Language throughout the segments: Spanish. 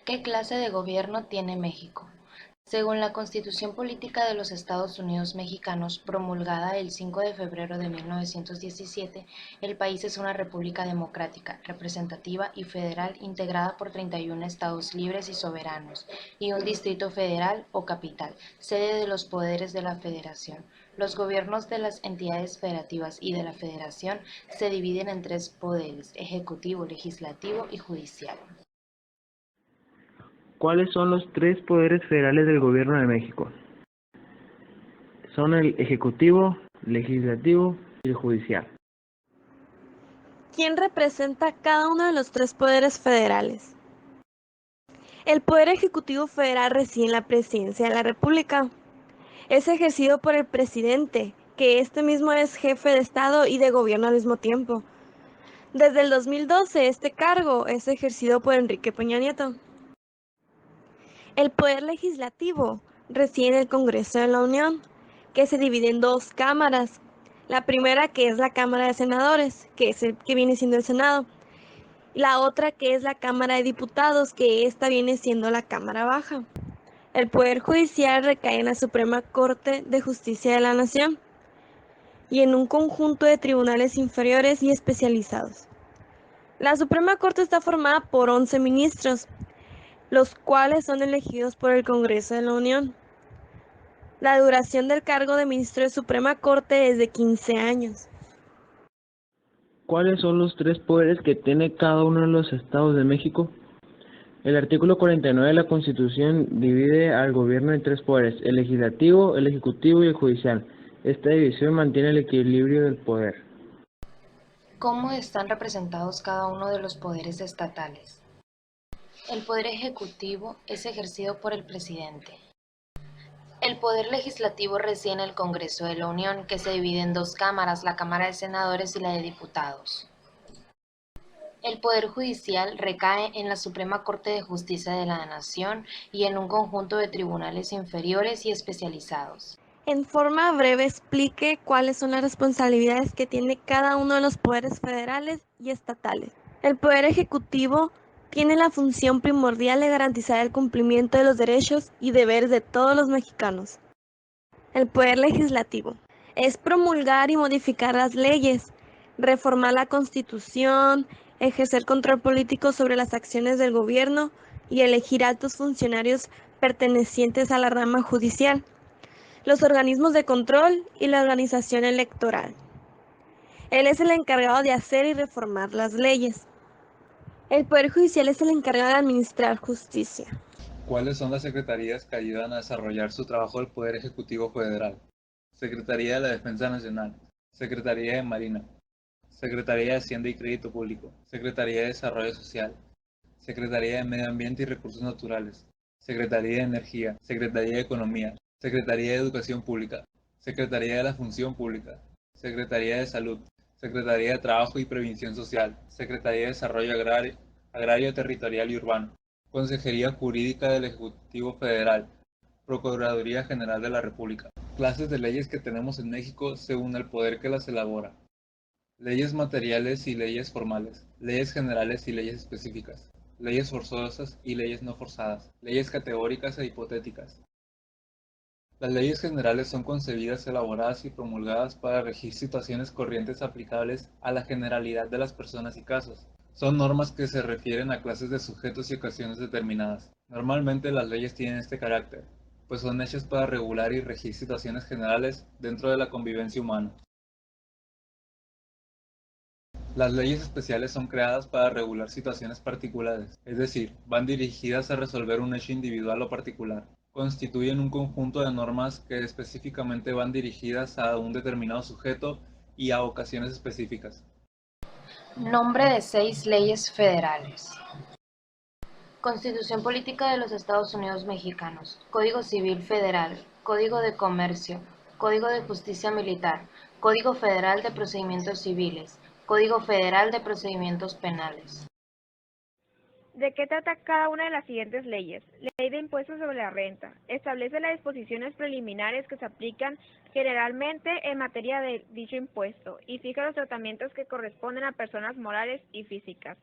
¿Qué clase de gobierno tiene México? Según la Constitución Política de los Estados Unidos Mexicanos, promulgada el 5 de febrero de 1917, el país es una república democrática, representativa y federal integrada por 31 estados libres y soberanos, y un distrito federal o capital, sede de los poderes de la Federación. Los gobiernos de las entidades federativas y de la Federación se dividen en tres poderes: ejecutivo, legislativo y judicial. ¿Cuáles son los tres poderes federales del Gobierno de México? Son el Ejecutivo, Legislativo y el Judicial. ¿Quién representa cada uno de los tres poderes federales? El Poder Ejecutivo Federal reside en la Presidencia de la República. Es ejercido por el presidente, que este mismo es jefe de Estado y de gobierno al mismo tiempo. Desde el 2012, este cargo es ejercido por Enrique Peña Nieto. El Poder Legislativo reside en el Congreso de la Unión, que se divide en dos cámaras. La primera, que es la Cámara de Senadores, que es el que viene siendo el Senado. La otra, que es la Cámara de Diputados, que esta viene siendo la Cámara Baja. El Poder Judicial recae en la Suprema Corte de Justicia de la Nación y en un conjunto de tribunales inferiores y especializados. La Suprema Corte está formada por 11 ministros, los cuales son elegidos por el Congreso de la Unión. La duración del cargo de ministro de Suprema Corte es de 15 años. ¿Cuáles son los tres poderes que tiene cada uno de los estados de México? El artículo 49 de la Constitución divide al gobierno en tres poderes: el legislativo, el ejecutivo y el judicial. Esta división mantiene el equilibrio del poder. ¿Cómo están representados cada uno de los poderes estatales? El poder ejecutivo es ejercido por el presidente. El poder legislativo reside en el Congreso de la Unión, que se divide en dos cámaras, la Cámara de Senadores y la de Diputados. El poder judicial recae en la Suprema Corte de Justicia de la Nación y en un conjunto de tribunales inferiores y especializados. En forma breve explique cuáles son las responsabilidades que tiene cada uno de los poderes federales y estatales. El Poder Ejecutivo tiene la función primordial de garantizar el cumplimiento de los derechos y deberes de todos los mexicanos. El Poder Legislativo es promulgar y modificar las leyes, reformar la Constitución, ejercer control político sobre las acciones del gobierno y elegir altos funcionarios pertenecientes a la rama judicial, los organismos de control y la organización electoral. Él es el encargado de hacer y reformar las leyes. El Poder Judicial es el encargado de administrar justicia. ¿Cuáles son las secretarías que ayudan a desarrollar su trabajo del Poder Ejecutivo Federal? Secretaría de la Defensa Nacional, Secretaría de Marina, Secretaría de Hacienda y Crédito Público, Secretaría de Desarrollo Social, Secretaría de Medio Ambiente y Recursos Naturales, Secretaría de Energía, Secretaría de Economía, Secretaría de Educación Pública, Secretaría de la Función Pública, Secretaría de Salud, Secretaría de Trabajo y Previsión Social, Secretaría de Desarrollo Agrario, Territorial y Urbano, Consejería Jurídica del Ejecutivo Federal, Procuraduría General de la República. Clases de leyes que tenemos en México según el poder que las elabora. Leyes materiales y leyes formales, leyes generales y leyes específicas, leyes forzosas y leyes no forzadas, leyes categóricas e hipotéticas. Las leyes generales son concebidas, elaboradas y promulgadas para regir situaciones corrientes aplicables a la generalidad de las personas y casos. Son normas que se refieren a clases de sujetos y ocasiones determinadas. Normalmente las leyes tienen este carácter, pues son hechas para regular y regir situaciones generales dentro de la convivencia humana. Las leyes especiales son creadas para regular situaciones particulares, es decir, van dirigidas a resolver un hecho individual o particular. Constituyen un conjunto de normas que específicamente van dirigidas a un determinado sujeto y a ocasiones específicas. Nombre de 6 leyes federales. Constitución Política de los Estados Unidos Mexicanos, Código Civil Federal, Código de Comercio, Código de Justicia Militar, Código Federal de Procedimientos Civiles, Código Federal de Procedimientos Penales. ¿De qué trata cada una de las siguientes leyes? Ley de impuestos sobre la renta. Establece las disposiciones preliminares que se aplican generalmente en materia de dicho impuesto y fija los tratamientos que corresponden a personas morales y físicas.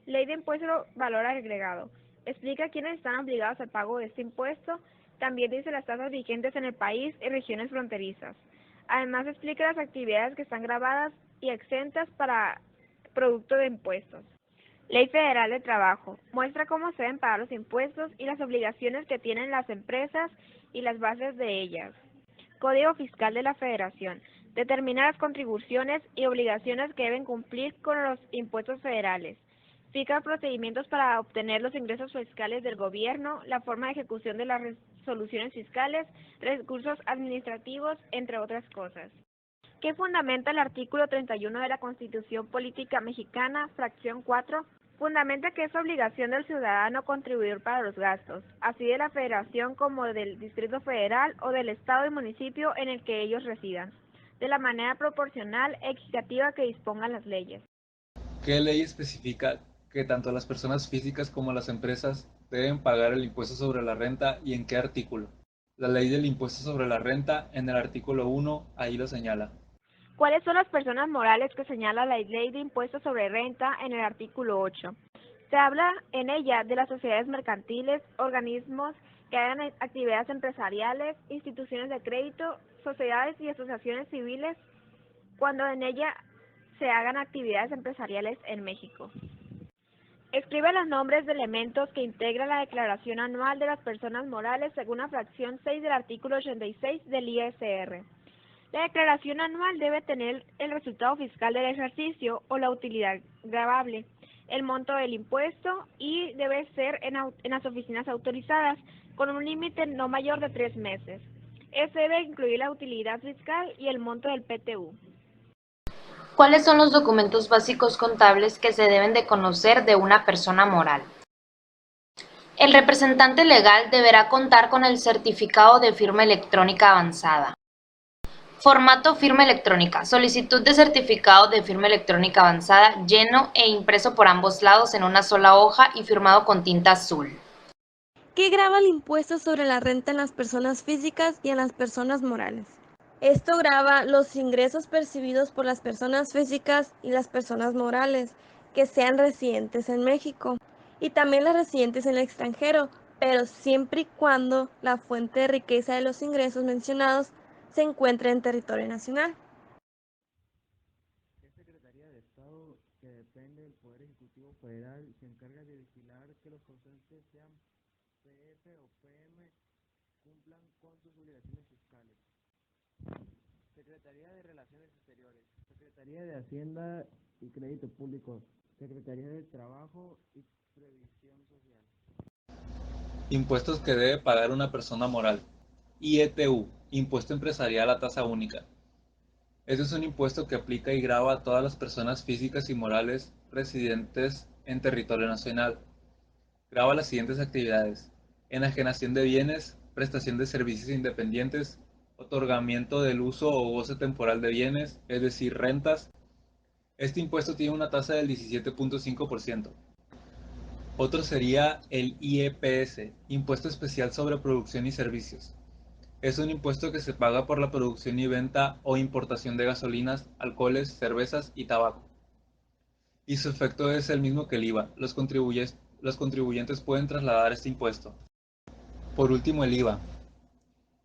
Ley de impuesto valor agregado. explica quiénes están obligados al pago de este impuesto, también dice las tasas vigentes en el país y regiones fronterizas. Además explica las actividades que están grabadas y exentas para producto de impuestos. Ley Federal de Trabajo. Muestra cómo se deben pagar los impuestos y las obligaciones que tienen las empresas y las bases de ellas. Código Fiscal de la Federación. Determina las contribuciones y obligaciones que deben cumplir con los impuestos federales. Fija procedimientos para obtener los ingresos fiscales del gobierno, la forma de ejecución de las resoluciones fiscales, recursos administrativos, entre otras cosas. ¿Qué fundamenta el artículo 31 de la Constitución Política Mexicana, fracción 4? Fundamenta que es obligación del ciudadano contribuir para los gastos, así de la Federación como del Distrito Federal o del Estado y municipio en el que ellos residan, de la manera proporcional e equitativa que dispongan las leyes. ¿Qué ley especifica que tanto las personas físicas como las empresas deben pagar el impuesto sobre la renta y en qué artículo? La ley del impuesto sobre la renta en el artículo 1 ahí lo señala. ¿Cuáles son las personas morales que señala la ley de impuestos sobre renta en el artículo 8? Se habla en ella de las sociedades mercantiles, organismos que hagan actividades empresariales, instituciones de crédito, sociedades y asociaciones civiles, cuando en ella se hagan actividades empresariales en México. Escribe los nombres de elementos que integran la declaración anual de las personas morales según la fracción 6 del artículo 86 del ISR. La declaración anual debe tener el resultado fiscal del ejercicio o la utilidad gravable, el monto del impuesto y debe ser en las oficinas autorizadas con un límite no mayor de 3 meses. Este debe incluir la utilidad fiscal y el monto del PTU. ¿Cuáles son los documentos básicos contables que se deben de conocer de una persona moral? El representante legal deberá contar con el certificado de firma electrónica avanzada. Formato firma electrónica. Solicitud de certificado de firma electrónica avanzada, lleno e impreso por ambos lados en una sola hoja y firmado con tinta azul. ¿Qué grava el impuesto sobre la renta en las personas físicas y en las personas morales? Esto grava los ingresos percibidos por las personas físicas y las personas morales que sean residentes en México y también las residentes en el extranjero, pero siempre y cuando la fuente de riqueza de los ingresos mencionados se encuentre en territorio nacional. Es Secretaría de Estado, que depende del Poder Ejecutivo Federal, se encarga de vigilar que los causantes sean PF o PM cumplan con sus obligaciones fiscales. Secretaría de Relaciones Exteriores, Secretaría de Hacienda y Crédito Público, Secretaría de Trabajo y Previsión Social. Impuestos que debe pagar una persona moral. IETU, Impuesto Empresarial a Tasa Única. Este es un impuesto que aplica y grava a todas las personas físicas y morales residentes en territorio nacional. Grava las siguientes actividades: enajenación de bienes, prestación de servicios independientes, otorgamiento del uso o goce temporal de bienes, es decir, rentas. Este impuesto tiene una tasa del 17.5%. Otro sería el IEPS, Impuesto Especial sobre Producción y Servicios. Es un impuesto que se paga por la producción y venta o importación de gasolinas, alcoholes, cervezas y tabaco. Y su efecto es el mismo que el IVA. Los contribuyentes pueden trasladar este impuesto. Por último, el IVA,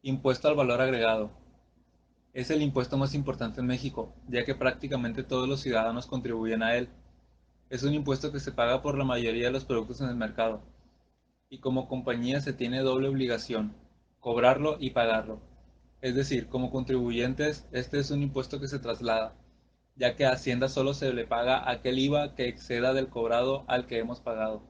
Impuesto al Valor Agregado. Es el impuesto más importante en México, ya que prácticamente todos los ciudadanos contribuyen a él. Es un impuesto que se paga por la mayoría de los productos en el mercado. Y como compañía se tiene doble obligación: cobrarlo y pagarlo. Es decir, como contribuyentes, este es un impuesto que se traslada, ya que a Hacienda solo se le paga aquel IVA que exceda del cobrado al que hemos pagado.